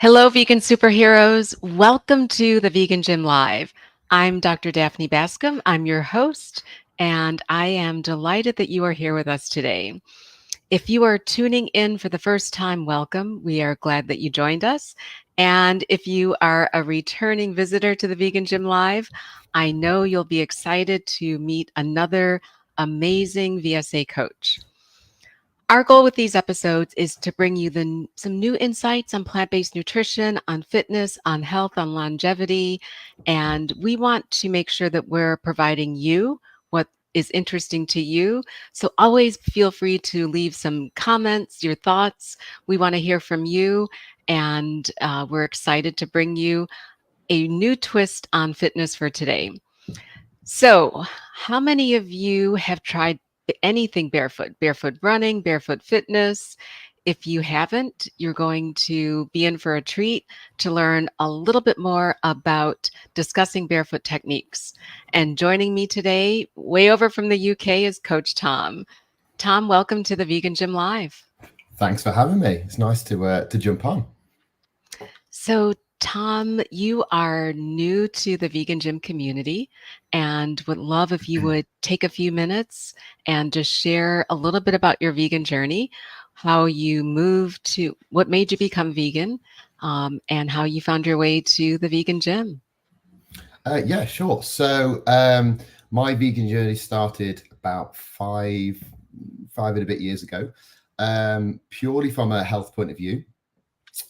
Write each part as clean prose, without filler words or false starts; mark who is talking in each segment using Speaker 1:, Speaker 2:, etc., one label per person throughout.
Speaker 1: Hello, vegan superheroes. Welcome to the Vegan Gym Live. I'm Dr. Daphne Bascom. I'm your host, and I am delighted that you are here with us today. If you are tuning in for the first time, welcome. We are glad that you joined us. And if you are a returning visitor to the Vegan Gym Live, I know you'll be excited to meet another amazing VSA coach. Our goal with these episodes is to bring you some new insights on plant based nutrition, on fitness, on health, on longevity. And we want to make sure that we're providing you what is interesting to you. So always feel free to leave some comments, your thoughts. We want to hear from you. And we're excited to bring you a new twist on fitness for today. So, how many of you have tried anything barefoot? Barefoot running, barefoot fitness? If you haven't, you're going to be in for a treat to learn a little bit more about discussing barefoot techniques. And joining me today, way over from the UK, is Coach Tom. Tom, welcome to the Vegan Gym Live.
Speaker 2: Thanks for having me. It's nice to jump on.
Speaker 1: So, Tom, you are new to the vegan gym community and would love if you would take a few minutes and just share a little bit about your vegan journey, how you moved to what made you become vegan, and how you found your way to the vegan gym.
Speaker 2: Yeah, sure. So my vegan journey started about five and a bit years ago, purely from a health point of view.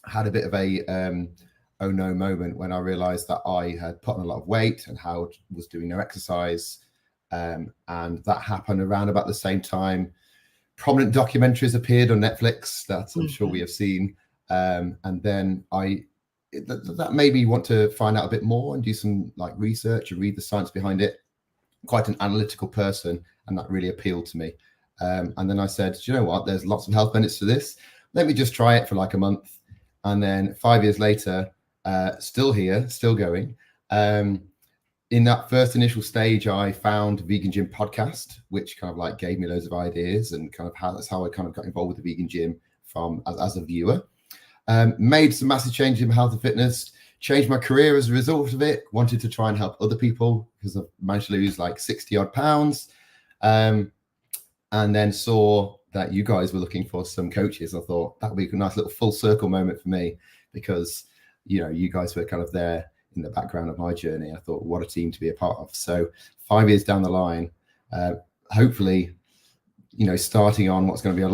Speaker 2: Had a bit of a oh no moment when I realized that I had put on a lot of weight and how was doing no exercise. And that happened around about the same time. Prominent documentaries appeared on Netflix that I'm sure we have seen. And then that made me want to find out a bit more and do some like research and read the science behind it. Quite an analytical person, and that really appealed to me. And then I said, do you know what? There's lots of health benefits to this. Let me just try it for like a month. And then 5 years later, still here, still going. In that first initial stage, I found Vegan Gym podcast, which kind of like gave me loads of ideas and kind of that's how I kind of got involved with the Vegan Gym from as a viewer. Made some massive changes in my health and fitness, changed my career as a result of it, wanted to try and help other people because I've managed to lose like 60 odd pounds. And then saw that you guys were looking for some coaches. I thought that would be a nice little full circle moment for me because, you know, you guys were kind of there in the background of my journey. I thought, what a team to be a part of. So 5 years down the line, hopefully, you know, starting on what's going to be a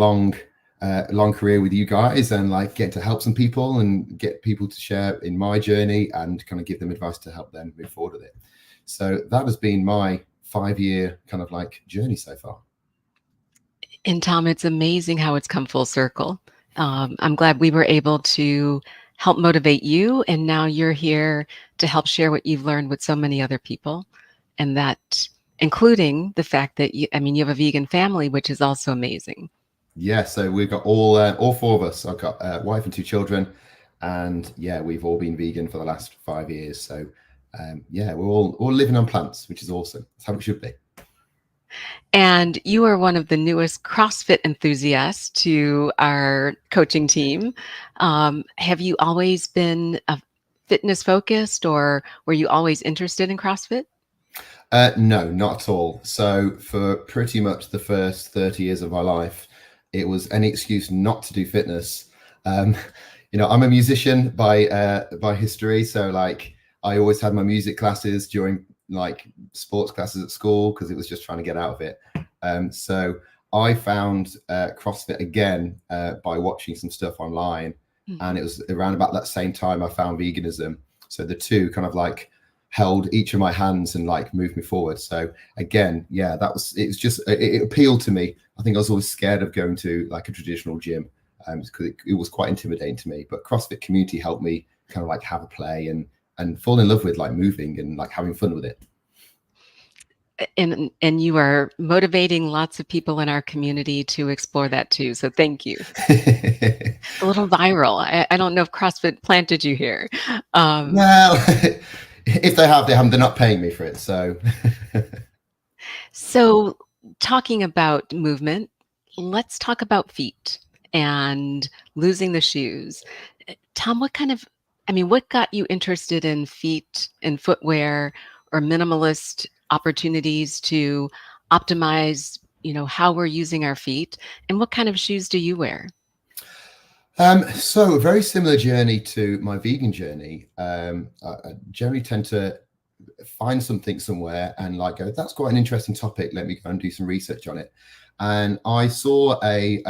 Speaker 2: long career with you guys and like get to help some people and get people to share in my journey and kind of give them advice to help them move forward with it. So that has been my 5 year kind of like journey so far.
Speaker 1: And Tom, it's amazing how it's come full circle. I'm glad we were able to help motivate you, and now you're here to help share what you've learned with so many other people, and that including the fact that you have a vegan family, which is also amazing.
Speaker 2: Yeah, so we've got all four of us. I've got a wife and 2 children, and yeah, we've all been vegan for the last 5 years. So yeah, we're all living on plants, which is awesome. That's how it should be.
Speaker 1: And you are one of the newest CrossFit enthusiasts to our coaching team. Have you always been fitness focused, or were you always interested in CrossFit?
Speaker 2: No, not at all. So for pretty much the first 30 years of my life, it was any excuse not to do fitness. You know, I'm a musician by history, so like I always had my music classes during like sports classes at school because it was just trying to get out of it. So I found CrossFit again by watching some stuff online, and it was around about that same time I found veganism. So the two kind of like held each of my hands and like moved me forward. So again, yeah, it appealed to me. I think I was always scared of going to like a traditional gym because it was quite intimidating to me. But CrossFit community helped me kind of like have a play and fall in love with like moving and like having fun with it.
Speaker 1: And you are motivating lots of people in our community to explore that too. So thank you. A little viral. I don't know if CrossFit planted you here.
Speaker 2: Well, if they have, they're not paying me for it. So,
Speaker 1: so talking about movement, let's talk about feet. and losing the shoes. Tom, what got you interested in feet and footwear or minimalist opportunities to optimize, how we're using our feet? And what kind of shoes do you wear?
Speaker 2: So a very similar journey to my vegan journey. I generally tend to find something somewhere and like go, that's quite an interesting topic. Let me go and do some research on it. And I saw a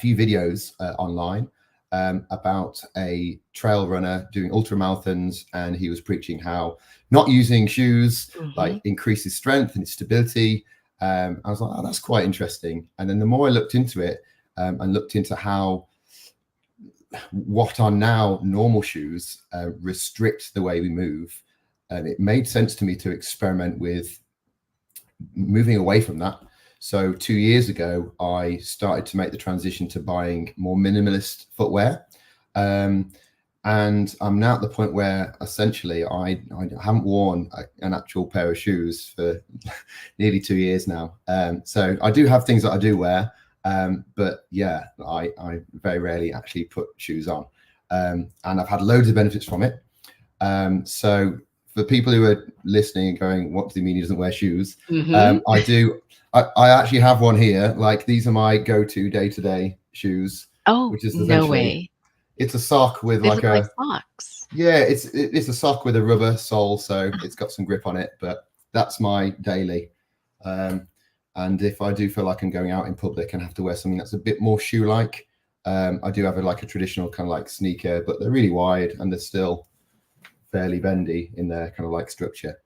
Speaker 2: few videos online about a trail runner doing ultra marathons, and he was preaching how not using shoes
Speaker 1: Hmm.
Speaker 2: like increases strength and stability. I was like, oh, that's quite interesting. And then the more I looked into it and looked into how what are now normal shoes restrict the way we move, and it made sense to me to experiment with moving away from that. So 2 years ago, I started to make the transition to buying more minimalist footwear. Um, and I'm now at the point where essentially I haven't worn an actual pair of shoes for nearly 2 years now. So I do have things that I do wear, but yeah, I very rarely actually put shoes on. And I've had loads of benefits from it. So for people who are listening and going, what does he mean he doesn't wear shoes?
Speaker 1: Hmm.
Speaker 2: I do. I actually have one here. Like these are my go-to day-to-day shoes,
Speaker 1: Oh,
Speaker 2: which is
Speaker 1: no
Speaker 2: essentially
Speaker 1: way.
Speaker 2: it's a sock with
Speaker 1: They
Speaker 2: like
Speaker 1: look like
Speaker 2: a
Speaker 1: socks.
Speaker 2: yeah, it's a sock with a rubber sole, so it's got some grip on it. But that's my daily. Um, and if I do feel like I'm going out in public and have to wear something that's a bit more shoe-like, I do have like a traditional kind of like sneaker, but they're really wide and they're still fairly bendy in their kind of like structure.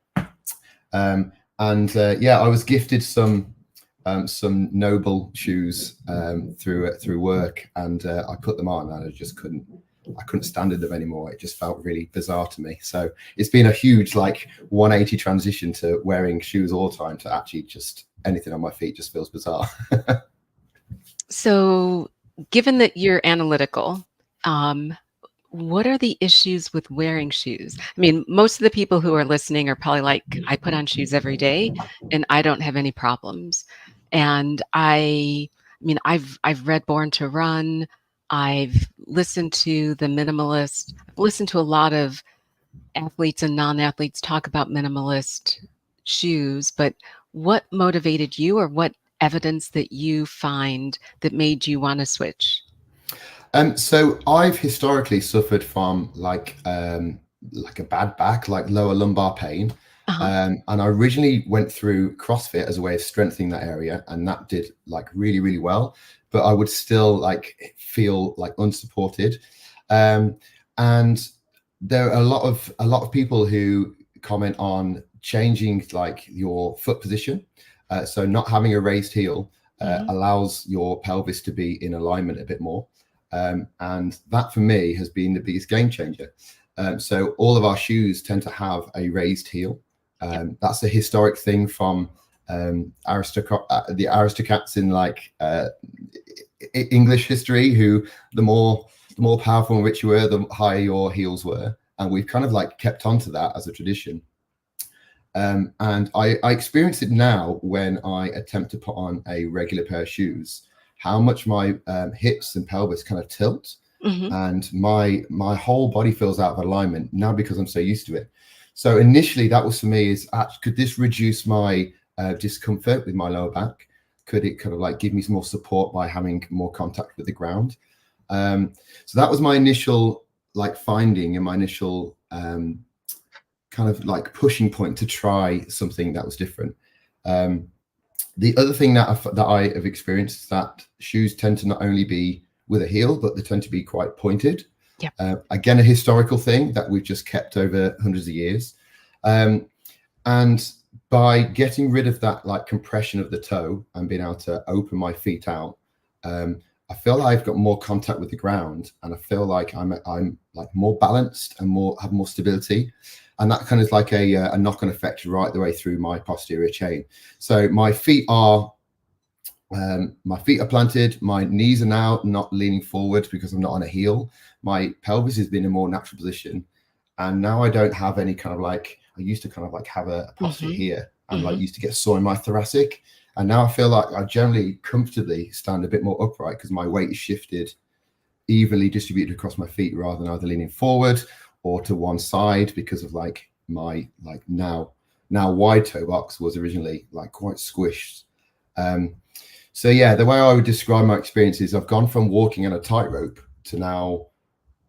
Speaker 2: Yeah, I was gifted some Noble shoes through work, and I put them on, and I couldn't stand them anymore. It just felt really bizarre to me. So it's been a huge like 180 transition to wearing shoes all the time to actually just anything on my feet just feels bizarre.
Speaker 1: So, given that you're analytical, um, what are the issues with wearing shoes? I mean, most of the people who are listening are probably like, I put on shoes every day and I don't have any problems. And I've read Born to Run. I've listened to the minimalist. I've listened to a lot of athletes and non-athletes talk about minimalist shoes, but what motivated you, or what evidence that you find that made you want to switch?
Speaker 2: So I've historically suffered from like a bad back, like lower lumbar pain.
Speaker 1: Uh-huh.
Speaker 2: And I originally went through CrossFit as a way of strengthening that area, and that did like really, really well. But I would still like feel like unsupported. Um, and there are a lot of people who comment on changing like your foot position. So not having a raised heel
Speaker 1: Hmm.
Speaker 2: allows your pelvis to be in alignment a bit more. And that for me has been the biggest game changer. So all of our shoes tend to have a raised heel.
Speaker 1: Yep.
Speaker 2: That's a historic thing from the aristocrats in like English history, who the more powerful and rich you were, the higher your heels were, and we've kind of like kept on to that as a tradition. And I experience it now when I attempt to put on a regular pair of shoes, how much my hips and pelvis kind of tilt,
Speaker 1: Hmm.
Speaker 2: and my whole body feels out of alignment now because I'm so used to it. So initially, that was for me is could this reduce my discomfort with my lower back? Could it kind of like give me some more support by having more contact with the ground? So that was my initial like finding and my initial kind of like pushing point to try something that was different. Um, the other thing that I have experienced is that shoes tend to not only be with a heel, but they tend to be quite pointed.
Speaker 1: Yep.
Speaker 2: Again, a historical thing that we've just kept over hundreds of years. Um, and by getting rid of that like compression of the toe and being able to open my feet out, I feel like I've got more contact with the ground, and I feel like I'm like more balanced and have more stability, and that kind of like a knock-on effect right the way through my posterior chain. So my feet are planted, my knees are now not leaning forward because I'm not on a heel. My pelvis has been in a more natural position, and now I don't have any kind of like I used to kind of like have a posture
Speaker 1: Hmm.
Speaker 2: here, and like
Speaker 1: Hmm.
Speaker 2: used to get sore in my thoracic, And now I feel like I generally comfortably stand a bit more upright because my weight is shifted evenly distributed across my feet rather than either leaning forward or to one side, because of like my like now wide toe box was originally like quite squished. So yeah, the way I would describe my experience is I've gone from walking on a tightrope to now,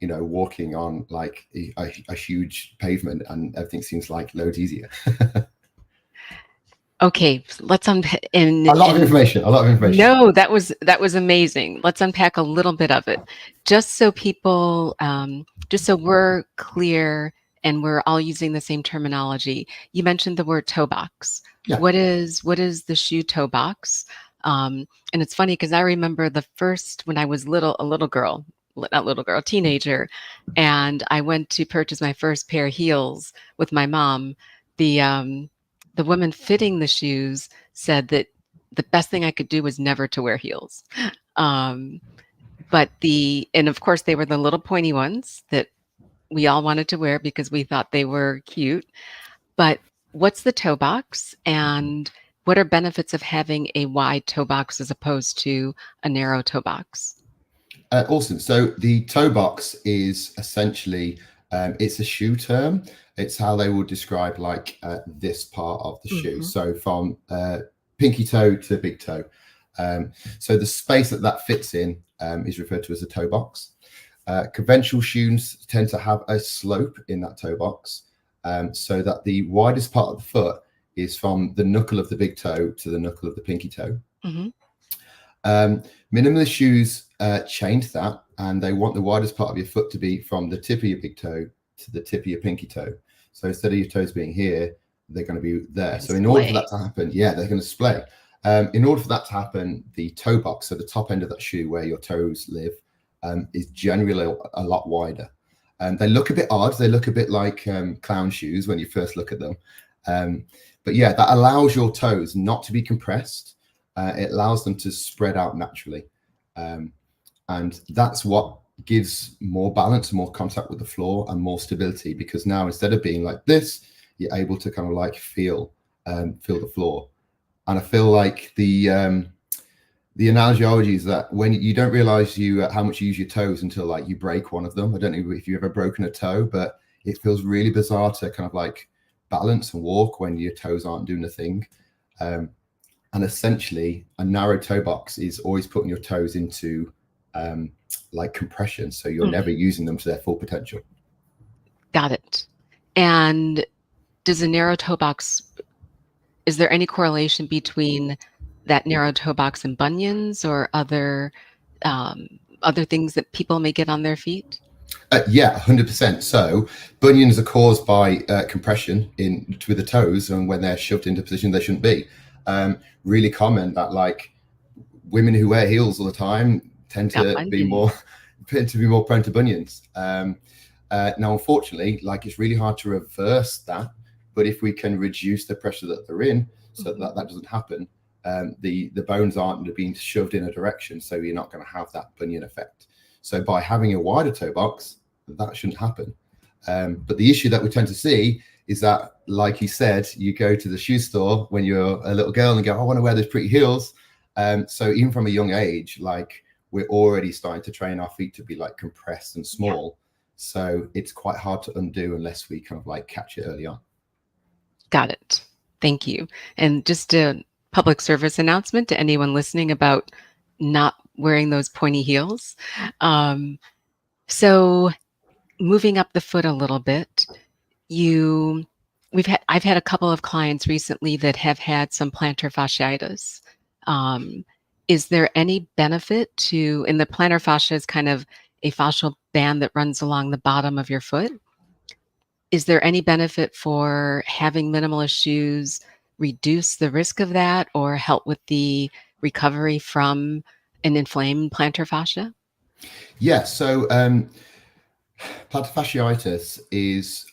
Speaker 2: walking on like a huge pavement, and everything seems like loads easier.
Speaker 1: Okay, let's unpack
Speaker 2: A lot of
Speaker 1: and
Speaker 2: information, a lot of information.
Speaker 1: no, that was amazing. Let's unpack a little bit of it, just so people, just so we're clear and we're all using the same terminology. You mentioned the word toe box.
Speaker 2: Yeah.
Speaker 1: What is the shoe toe box? And it's funny because I remember the first when I was a little girl, not little girl, teenager, and I went to purchase my first pair of heels with my mom. The woman fitting the shoes said that the best thing I could do was never to wear heels. Um, and of course, they were the little pointy ones that we all wanted to wear because we thought they were cute. But what's the toe box, and what are benefits of having a wide toe box as opposed to a narrow toe box?
Speaker 2: Awesome. So the toe box is essentially it's a shoe term. It's how they would describe like this part of the shoe.
Speaker 1: Hmm.
Speaker 2: So from pinky toe to big toe. So the space that fits in is referred to as a toe box. Conventional shoes tend to have a slope in that toe box, so that the widest part of the foot is from the knuckle of the big toe to the knuckle of the pinky toe.
Speaker 1: Hmm.
Speaker 2: Minimalist shoes change that, and they want the widest part of your foot to be from the tip of your big toe to the tip of your pinky toe. So instead of your toes being here, they're going to be there. So in order for that to happen, they're going to splay. In order for that to happen, the toe box, so the top end of that shoe where your toes live, is generally a lot wider. They look a bit odd. They look a bit like clown shoes when you first look at them. But yeah, that allows your toes not to be compressed. It allows them to spread out naturally. And that's what gives more balance, more contact with the floor, and more stability, because now instead of being like this, you're able to kind of like feel the floor. And I feel like the analogy I would use is that when you don't realize how much you use your toes until like you break one of them. I don't know if you've ever broken a toe, but it feels really bizarre to kind of like balance and walk when your toes aren't doing a thing. And essentially, a narrow toe box is always putting your toes into like compression, so you're never using them to their full potential.
Speaker 1: Got it. And does a narrow toe box, is there any correlation between that narrow toe box and bunions or other things that people may get on their feet?
Speaker 2: Yeah, 100%. So bunions are caused by compression with the toes, and when they're shoved into a position they shouldn't be. Really common that like women who wear heels all the time tend to be more prone to bunions. Now, unfortunately, like it's really hard to reverse that, but if we can reduce the pressure that they're in, so that doesn't happen, the bones aren't being shoved in a direction, so you're not going to have that bunion effect. So by having a wider toe box, that shouldn't happen. But the issue that we tend to see is that, like you said, you go to the shoe store when you're a little girl and go, I want to wear those pretty heels. So even from a young age, like we're already starting to train our feet to be like compressed and small. So it's quite hard to undo unless we kind of like catch it early on.
Speaker 1: Got it. Thank you. And just a public service announcement to anyone listening about not wearing those pointy heels. So moving up the foot a little bit, I've had a couple of clients recently that have had some plantar fasciitis. Is there any benefit and the plantar fascia is kind of a fascial band that runs along the bottom of your foot. Is there any benefit for having minimalist shoes reduce the risk of that or help with the recovery from an inflamed plantar fascia?
Speaker 2: Yeah. So plantar fasciitis is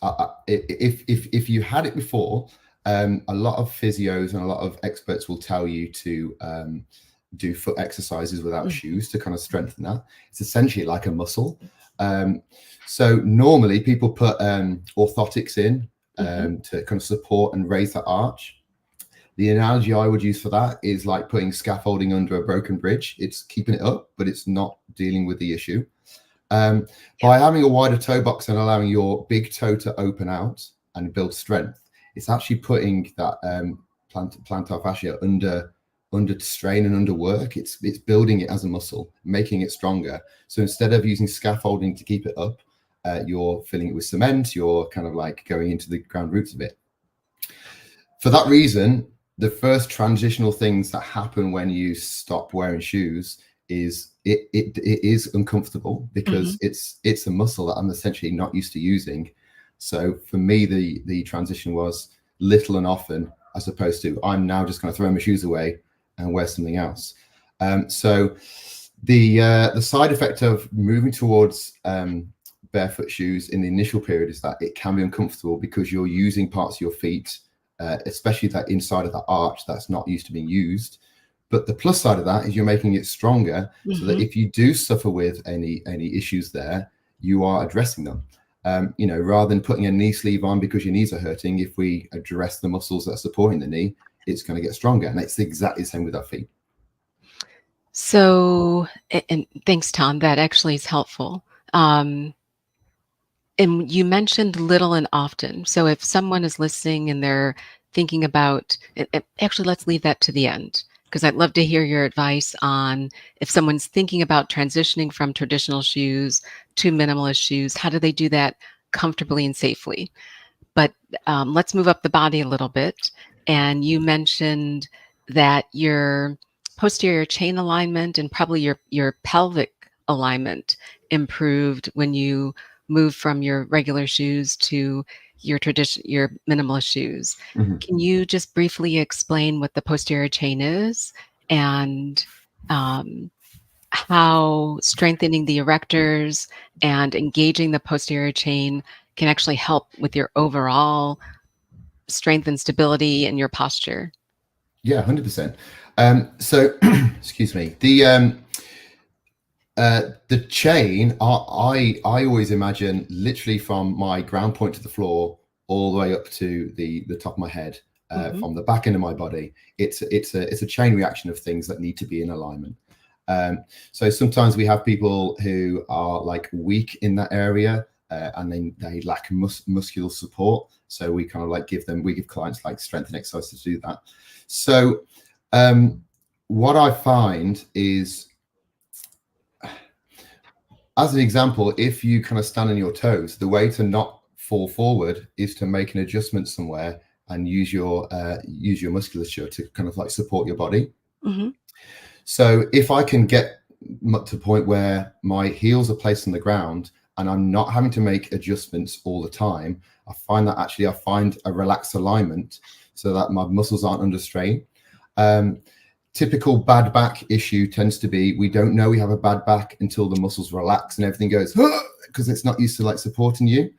Speaker 2: if you had it before, a lot of physios and a lot of experts will tell you to do foot exercises without shoes to kind of strengthen that. It's essentially like a muscle. So normally people put orthotics in to kind of support and raise that arch. The analogy I would use for that is like putting scaffolding under a broken bridge. It's keeping it up, but it's not dealing with the issue. Um,
Speaker 1: Yeah.
Speaker 2: by having a wider toe box and allowing your big toe to open out and build strength, it's actually putting that plantar fascia under strain and under work. It's building it as a muscle, making it stronger. So instead of using scaffolding to keep it up, you're filling it with cement. You're kind of like going into the ground roots of it. For that reason, the first transitional things that happen when you stop wearing shoes is it is uncomfortable because
Speaker 1: Mhm.
Speaker 2: it's a muscle that I'm essentially not used to using. So for me, the transition was little and often, as opposed to I'm now just going to throw my shoes away and wear something else. So the side effect of moving towards barefoot shoes in the initial period is that it can be uncomfortable because you're using parts of your feet, especially that inside of the arch that's not used to being used. But the plus side of that is you're making it stronger, so that
Speaker 1: Mhm.
Speaker 2: if you do suffer with any issues there, you are addressing them. Rather than putting a knee sleeve on because your knees are hurting, if we address the muscles that are supporting the knee, it's going to get stronger. And it's exactly the same with our feet.
Speaker 1: So, and thanks, Tom. That actually is helpful. Um, and you mentioned little and often. So, if someone is listening and they're thinking about, actually, let's leave that to the end because I'd love to hear your advice on if someone's thinking about transitioning from traditional shoes to minimalist shoes, how do they do that comfortably and safely? But let's move up the body a little bit. And you mentioned that your posterior chain alignment and probably your pelvic alignment improved when you moved from your regular shoes to your minimalist shoes.
Speaker 2: Mhm.
Speaker 1: Can you just briefly explain what the posterior chain is and um, how strengthening the erectors and engaging the posterior chain can actually help with your overall strength and stability and your posture?
Speaker 2: Yeah, 100%. So, excuse me. The chain, I always imagine literally from my ground point to the floor, all the way up to the top of my head,
Speaker 1: Mhm.
Speaker 2: from the back end of my body. It's a chain reaction of things that need to be in alignment. So sometimes we have people who are like weak in that area, and then they lack muscular support. So we kind of like we give clients like strength and exercise to do that. So what I find is, as an example, if you kind of stand on your toes, the way to not fall forward is to make an adjustment somewhere and use your musculature to kind of like support your body.
Speaker 1: Mhm.
Speaker 2: So if I can get to the point where my heels are placed on the ground and I'm not having to make adjustments all the time, I find that actually I find a relaxed alignment so that my muscles aren't under strain. Um, Typical bad back issue tends to be we don't know we have a bad back until the muscles relax and everything goes because it's not used to like supporting you.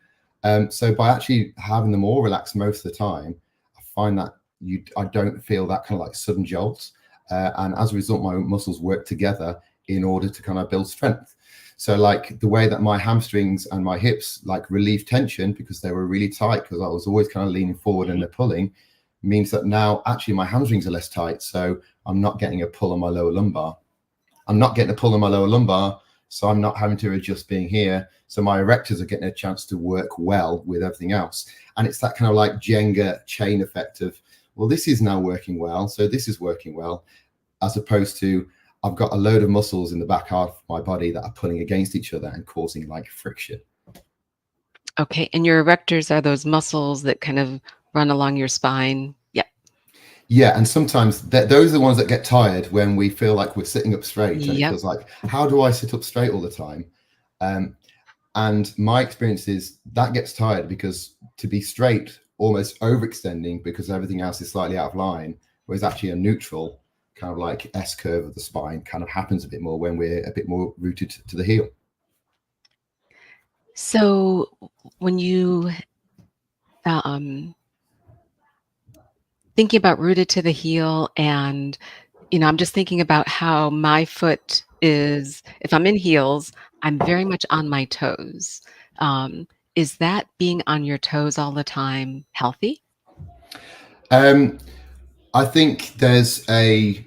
Speaker 2: So by actually having them all relaxed most of the time, I find that I don't feel that kind of like sudden jolt, and as a result, my muscles work together in order to kind of build strength. So like the way that my hamstrings and my hips like relieve tension because they were really tight because I was always kind of leaning forward and they're pulling, means that now actually my hamstrings are less tight. So I'm not getting a pull on my lower lumbar. I'm not getting a pull on my lower lumbar, so I'm not having to adjust being here. So my erectors are getting a chance to work well with everything else. And it's that kind of like Jenga chain effect of, well, this is now working well, so this is working well, as opposed to I've got a load of muscles in the back half of my body that are pulling against each other and causing like friction.
Speaker 1: Okay, and your erectors are those muscles that kind of run along your spine. Yep.
Speaker 2: Yeah, and sometimes those are the ones that get tired when we feel like we're sitting up straight, and it
Speaker 1: Yep.
Speaker 2: feels like, how do I sit up straight all the time? Um, and my experience is that gets tired because to be straight, almost overextending because everything else is slightly out of line, whereas actually a neutral kind of like S curve of the spine kind of happens a bit more when we're a bit more rooted to the heel.
Speaker 1: So when you um, thinking about rooted to the heel, and I'm just thinking about how my foot is. If I'm in heels, I'm very much on my toes. Um, is that being on your toes all the time healthy?
Speaker 2: Um, I think there's a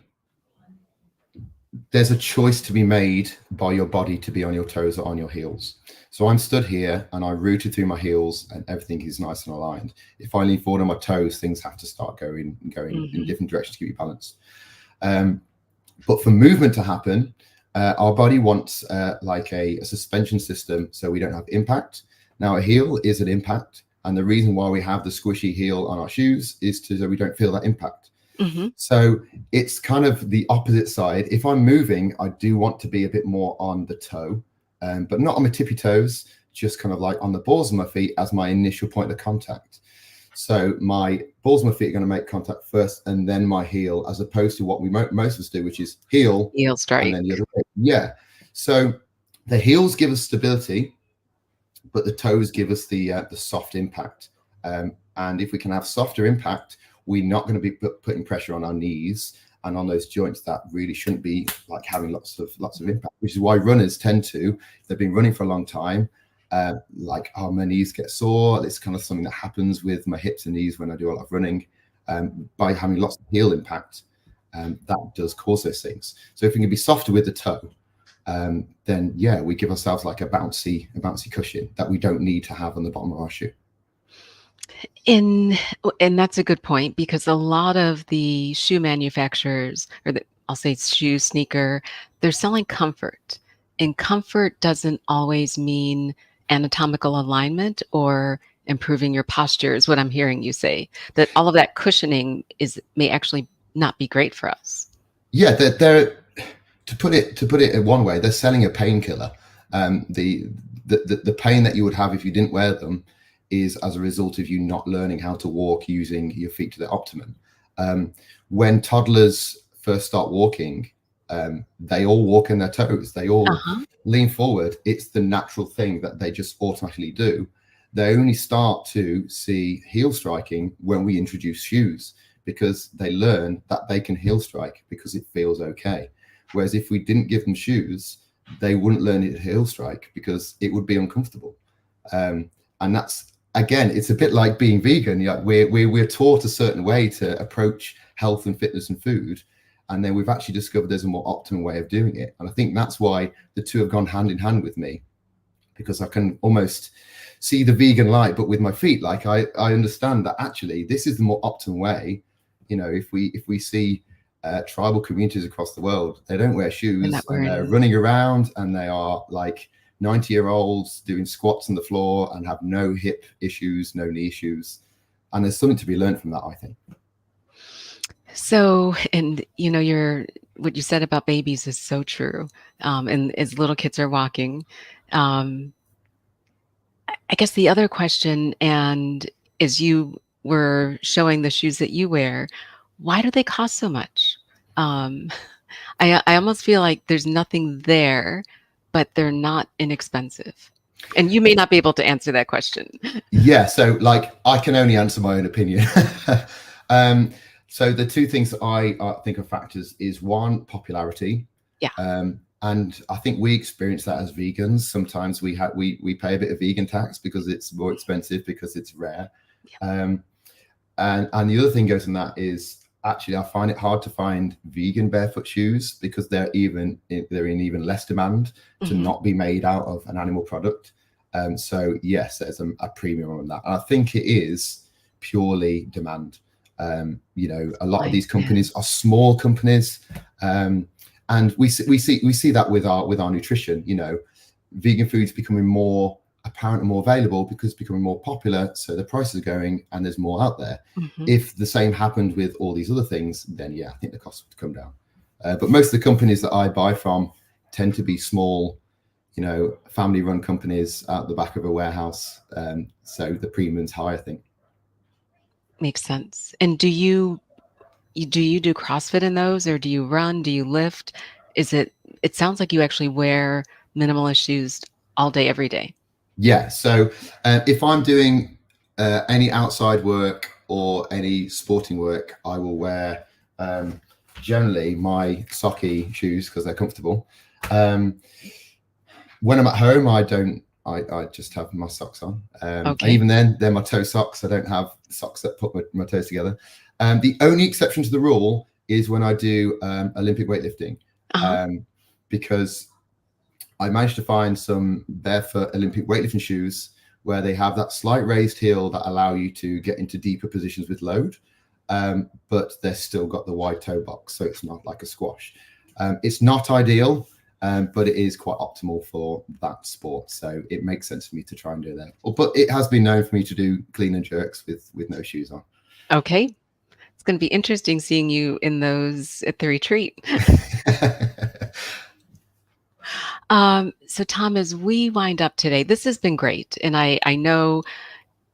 Speaker 2: choice to be made by your body to be on your toes or on your heels. So I'm stood here and I rooted through my heels and everything is nice and aligned. If I lean forward on my toes, things have to start going in
Speaker 1: Hmm.
Speaker 2: different directions to keep you balanced. But for movement to happen, our body wants like a suspension system so we don't have impact. Now, a heel is an impact. And the reason why we have the squishy heel on our shoes is so we don't feel that impact.
Speaker 1: Hmm.
Speaker 2: So it's kind of the opposite side. If I'm moving, I do want to be a bit more on the toe, but not on my tippy toes, just kind of like on the balls of my feet as my initial point of contact. So my balls of my feet are going to make contact first and then my heel, as opposed to what we most of us do, which is heel
Speaker 1: Heel
Speaker 2: and
Speaker 1: strike.
Speaker 2: then the other way. Yeah. So the heels give us stability, but the toes give us the soft impact. And if we can have softer impact, we're not going to be putting pressure on our knees and on those joints that really shouldn't be like having lots of impact. Which is why runners tend to, if they've been running for a long time, like, oh, my knees get sore. It's kind of something that happens with my hips and knees when I do a lot of running. By having lots of heel impact, that does cause those things. So if we can be softer with the toe, then yeah, we give ourselves like a bouncy cushion that we don't need to have on the bottom of our shoe.
Speaker 1: In and that's a good point because a lot of the shoe manufacturers, or I'll say shoe sneaker, they're selling comfort. And comfort doesn't always mean anatomical alignment or improving your posture, is what I'm hearing you say. That all of that cushioning may actually not be great for us.
Speaker 2: Yeah, they're to put it in one way, they're selling a painkiller. The pain that you would have if you didn't wear them is as a result of you not learning how to walk using your feet to the optimum. When toddlers first start walking, they all walk in their toes. They all
Speaker 1: Uh-huh.
Speaker 2: lean forward. It's the natural thing that they just automatically do. They only start to see heel striking when we introduce shoes because they learn that they can heel strike because it feels okay. Whereas if we didn't give them shoes, they wouldn't learn it to heel strike because it would be uncomfortable. And that's, again, it's a bit like being vegan. We're taught a certain way to approach health and fitness and food. And then we've actually discovered there's a more optimal way of doing it. And I think that's why the two have gone hand in hand with me, because I can almost see the vegan light, but with my feet. Like I understand that actually this is the more optimal way. If we see tribal communities across the world, they don't wear
Speaker 1: They're
Speaker 2: shoes
Speaker 1: not
Speaker 2: and they're
Speaker 1: wearing.
Speaker 2: running around and they are like 90-year-olds doing squats on the floor and have no hip issues, no knee issues. And there's something to be learned from that, I think.
Speaker 1: So, and what you said about babies is so true. And as little kids are walking, um, I guess the other question, and as you were showing the shoes that you wear, why do they cost so much? Um, I almost feel like there's nothing there, but they're not inexpensive. And you may not be able to answer that question.
Speaker 2: Yeah, so like I can only answer my own opinion. um, so the two things that I think are factors is one, popularity.
Speaker 1: Yeah.
Speaker 2: And I think we experience that as vegans. Sometimes we pay a bit of vegan tax because it's more expensive because it's rare. Um, and the other thing goes in that is actually I find it hard to find vegan barefoot shoes because they're in even less demand to
Speaker 1: Hmm.
Speaker 2: not be made out of an animal product. So yes, there's a premium on that. And I think it is purely demand. A lot of
Speaker 1: Like,
Speaker 2: these companies are small companies, and we see that with our nutrition. Vegan food's becoming more apparent and more available because it's becoming more popular. So the prices are going, and there's more out there.
Speaker 1: mhm.
Speaker 2: If the same happened with all these other things, then yeah, I think the cost would come down. But most of the companies that I buy from tend to be small, family-run companies out the back of a warehouse. So the premium's high, I think.
Speaker 1: Makes sense. And do you do CrossFit in those, or do you run? Do you lift? It sounds like you actually wear minimalist shoes all day, every day.
Speaker 2: Yeah. So if I'm doing any outside work or any sporting work, I will wear generally my socky shoes because they're comfortable. When I'm at home, I don't. I just have my socks on, and
Speaker 1: Okay.
Speaker 2: even then, they're my toe socks. I don't have socks that put my toes together. The only exception to the rule is when I do Olympic weightlifting,
Speaker 1: Uh-huh.
Speaker 2: um, because I managed to find some barefoot Olympic weightlifting shoes where they have that slight raised heel that allow you to get into deeper positions with load, but they've still got the wide toe box, so it's not like a squash. It's not ideal, but it is quite optimal for that sport, so it makes sense for me to try and do that. But it has been known for me to do clean and jerks with no shoes on.
Speaker 1: Okay. It's going to be interesting seeing you in those at the retreat. So, Tom, as we wind up today, this has been great. And I know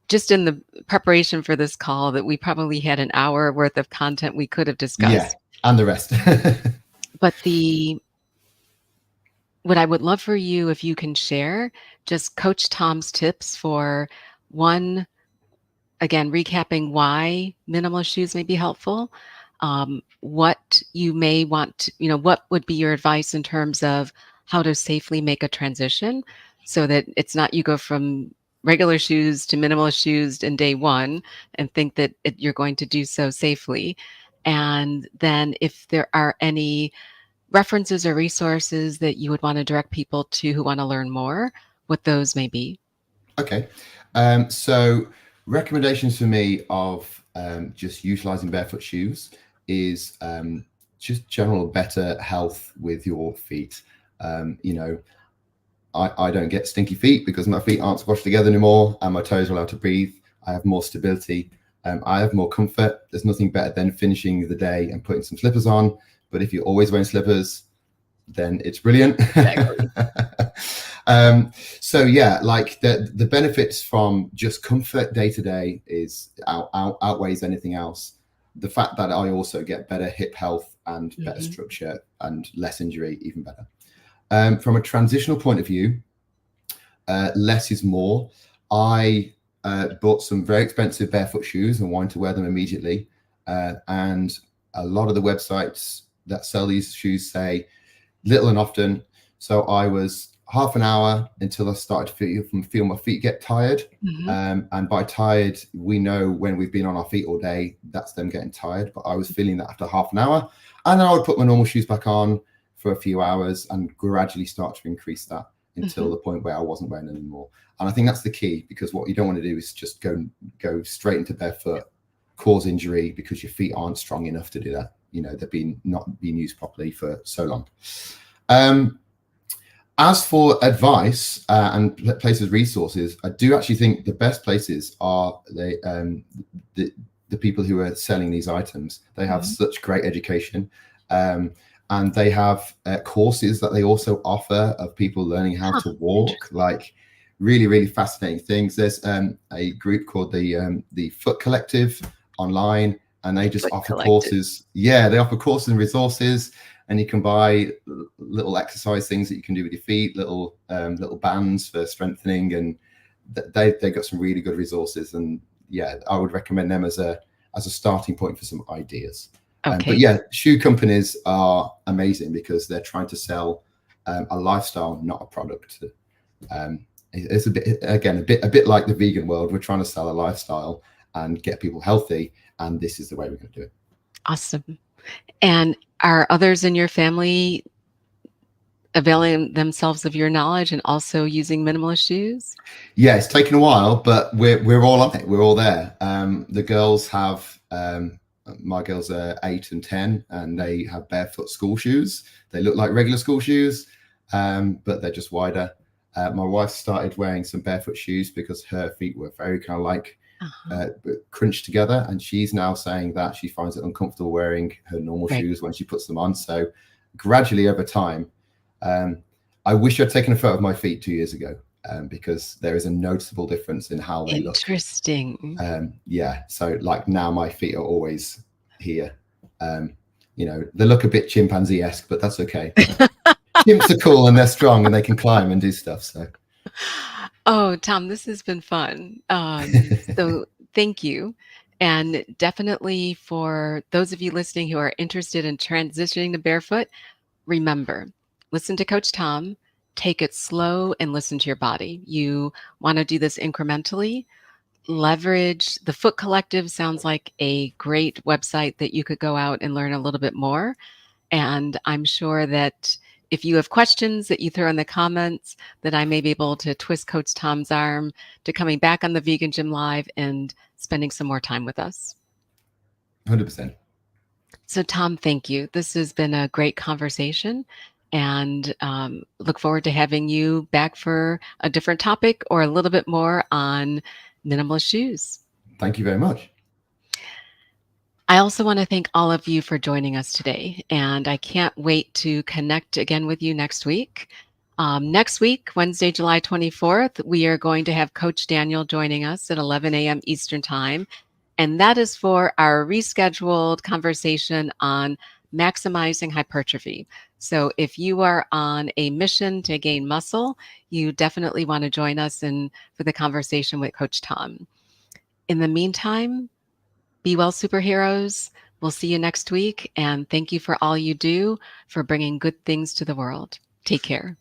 Speaker 1: just in the preparation for this call that we probably had an hour worth of content we could have
Speaker 2: Yeah,
Speaker 1: discussed.
Speaker 2: and the rest.
Speaker 1: But what I would love for you, if you can share, just Coach Tom's tips for one, again, recapping why minimalist shoes may be helpful. What you may want to, what would be your advice in terms of how to safely make a transition so that it's not you go from regular shoes to minimalist shoes in day one and think that you're going to do so safely. And then if there are any references or resources that you would want to direct people to who want to learn more, what those may be.
Speaker 2: Okay. So recommendations for me of just utilizing barefoot shoes is just general better health with your feet. You know, I don't get stinky feet because my feet aren't squashed together anymore and my toes are allowed to breathe. I have more stability. I have more comfort. There's nothing better than finishing the day and putting some slippers on. But if you're always wearing slippers, then it's brilliant.
Speaker 1: Exactly.
Speaker 2: So yeah, like the benefits from just comfort day to day is outweighs anything else. The fact that I also get better hip health and better
Speaker 1: Mhm.
Speaker 2: structure and less injury, even better. From a transitional point of view, less is more. I bought some very expensive barefoot shoes and wanted to wear them immediately. And a lot of the websites that sell these shoes say little and often. So I was half an hour until I started to feel my feet get tired.
Speaker 1: Mhm.
Speaker 2: And by tired, we know when we've been on our feet all day, that's them getting tired. But I was feeling that after half an hour. And then I would put my normal shoes back on for a few hours and gradually start to increase that until
Speaker 1: Mhm.
Speaker 2: the point where I wasn't wearing them anymore. And I think that's the key, because what you don't want to do is just go straight into barefoot, cause injury because your feet aren't strong enough to do that. You know, they've been not being used properly for so long. As for advice and places resources, I do actually think the best places are the people who are selling these items. They have
Speaker 1: Mhm.
Speaker 2: such great education, and they have courses that they also offer of people learning how
Speaker 1: Huh.
Speaker 2: to walk,
Speaker 1: Interesting.
Speaker 2: like really fascinating things. There's a group called the Foot Collective online, and they just
Speaker 1: Foot
Speaker 2: offer
Speaker 1: collective.
Speaker 2: courses. Yeah, they offer courses and resources, and you can buy little exercise things that you can do with your feet, little bands for strengthening, and they got some really good resources. And yeah, I would recommend them as a starting point for some ideas. But
Speaker 1: Okay.
Speaker 2: yeah, shoe companies are amazing because they're trying to sell a lifestyle, not a product. It's a bit, again, a bit like the vegan world. We're trying to sell a lifestyle and get people healthy, and this is the way we're going to do it.
Speaker 1: Awesome. And are others in your family availing themselves of your knowledge and also using minimalist shoes?
Speaker 2: Yeah, it's taken a while, but we're all on it. We're all there. The girls have my girls are 8 and 10, and they have barefoot school shoes. They look like regular school shoes, but they're just wider. My wife started wearing some barefoot shoes because her feet were very kind of like
Speaker 1: Uh-huh.
Speaker 2: crunched together, and she's now saying that she finds it uncomfortable wearing her normal
Speaker 1: Right.
Speaker 2: shoes when she puts them on. So gradually over time, um, I wish I'd taken a photo of my feet 2 years ago, because there is a noticeable difference in how they look.
Speaker 1: Interesting.
Speaker 2: Yeah, so like now my feet are always here. Um, you know, they look a bit chimpanzee-esque, but that's okay. Chimps are cool and they're strong and they can climb and do stuff. So
Speaker 1: Oh, Tom, this has been fun. So thank you. And definitely for those of you listening who are interested in transitioning to barefoot, remember, listen to Coach Tom, take it slow and listen to your body. You want to do this incrementally. leverage the Foot Collective sounds like a great website that you could go out and learn a little bit more. And I'm sure that if you have questions that you throw in the comments, that I may be able to twist Coach Tom's arm to coming back on the Vegan Gym Live and spending some more time with us.
Speaker 2: 100%.
Speaker 1: So, Tom, thank you. This has been a great conversation, and look forward to having you back for a different topic or a little bit more on minimalist shoes.
Speaker 2: Thank you very much.
Speaker 1: I also want to thank all of you for joining us today, and I can't wait to connect again with you next week. Next week, Wednesday, July 24th, we are going to have Coach Daniel joining us at 11 a.m. Eastern Time, and that is for our rescheduled conversation on maximizing hypertrophy. So if you are on a mission to gain muscle, you definitely want to join us for the conversation with Coach Tom. In the meantime, be well, superheroes. We'll see you next week. And thank you for all you do for bringing good things to the world. Take care.